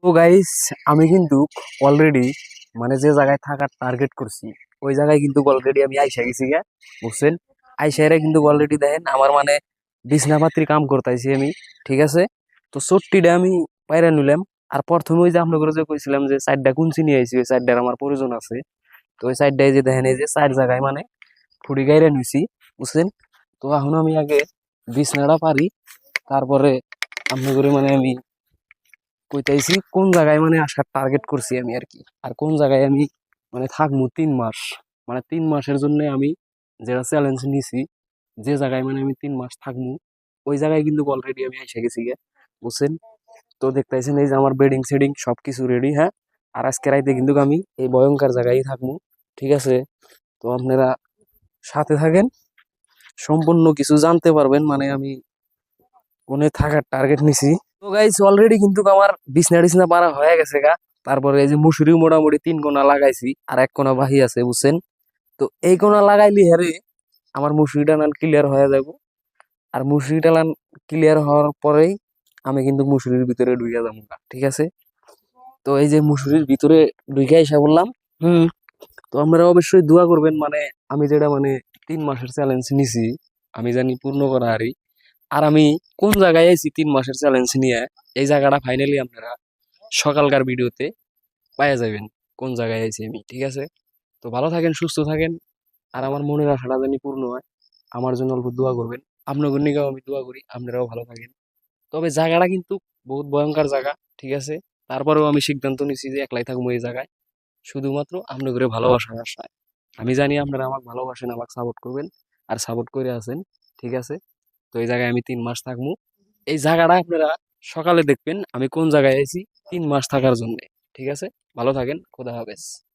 তো গাইস, আমি কিন্তু অলরেডি মানে যে জায়গায় থাকার টার্গেট করছি ওই জায়গায় কিন্তু অলরেডি আমি আইসা গেছি গা। বুঝছেন? আইসারে কিন্তু অলরেডি দেখেন আমার মানে বিছনাপাত্রী কাম করতেছি আমি। ঠিক আছে? তো চট্টিটা আমি পায়রা নিলাম। আর প্রথমে ওই যে আপনাদের যে কইছিলাম যে সাইডটা কুঞ্চি নিয়ে আইছি, ওই সাইডটার আমার প্রয়োজন আছে। তো ওই সাইডটাই যে দেখেন এই যে চার জায়গায় মানে ফুড়ি গাইরা নিছি। বুঝছেন? তো এখন আমি আগে বিছনাটা পারি, তারপরে আপনাদের মানে আমি কইতাইছি কোন জায়গায় মানে আসার টার্গেট করছি আমি আর কি। আর কোন জায়গায় আমি মানে থাকবো 3 মাস। মানে 3 মাসের জন্য আমি যেটা চ্যালেঞ্জ নিছি, যে জায়গায় মানে আমি 3 মাস থাকবো ওই জায়গায় কিন্তু অলরেডি আমি এসে গেছি গে। বুঝছেন? তো দেখতেছেন এই যে আমার বেডিং সেডিং সবকিছু রেডি, হ্যাঁ। আর আজকে রাইতে কিন্তু আমি এই ভয়ঙ্কর জায়গায় থাকবো। ঠিক আছে? তো আপনারা সাথে থাকেন, সম্পূর্ণ কিছু জানতে পারবেন। মানে আমি কোনে থাকার টার্গেট নিছি। তো গাইস, অলরেডি কিন্তু আমার বিছনা টিছনা পারা হয়ে গেছে গা। তারপরে এই যে মুসুরি মোটামুটি 3 কোনা লাগাইছি, আর 1 কোনা বাহি আছে। বুঝছেন? তো এই কোনা লাগাইলি হেরে আমার মুসুরিটা নান ক্লিয়ার হয়ে যাব। আর মুসুরিটা নান ক্লিয়ার হওয়ার পরেই আমি কিন্তু মুসুরির ভিতরে ঢুকে যাবো গা। ঠিক আছে? তো এই যে মুসুরির ভিতরে ঢুকে এসে বললাম। হুম। তো আপনারা অবশ্যই দোয়া করবেন, মানে আমি যেটা মানে 3 মাসের চ্যালেঞ্জ নিছি আমি জানি পূর্ণ করা হারি। আর আমি কোন জায়গায় আইছি 3 মাসের চ্যালেঞ্জ নিয়ে, এই জায়গাটা ফাইনালি আপনারা সকালকার ভিডিওতে পাওয়া যাবেন কোন জায়গায় আইছি আমি। ঠিক আছে? তো ভালো থাকেন, সুস্থ থাকেন। আর আমার মনের আশাটা জানি পূর্ণ হয়। আমার জন্য অল্প দোয়া করবেন। আপনাদের নিকেও আমি দোয়া করি আপনারাও ভালো থাকেন। তবে জায়গাটা কিন্তু বহুত ভয়ঙ্কর জায়গা। ঠিক আছে? তারপরেও আমি সিদ্ধান্ত নিছি যে একলাই থাকবো এই জায়গায়, শুধুমাত্র আপনাদের ভালোবাসার আশায়। আমি জানি আপনারা আমাকে ভালোবাসেন, আমাকে সাপোর্ট করবেন, আর সাপোর্ট করে আছেন। ঠিক আছে? তো এই জায়গায় আমি 3 মাস থাকবো। এই জায়গাটা আপনারা সকালে দেখবেন আমি কোন জায়গায় আছি 3 মাস থাকার জন্য। ঠিক আছে? ভালো থাকেন, খোদা হাফেজ।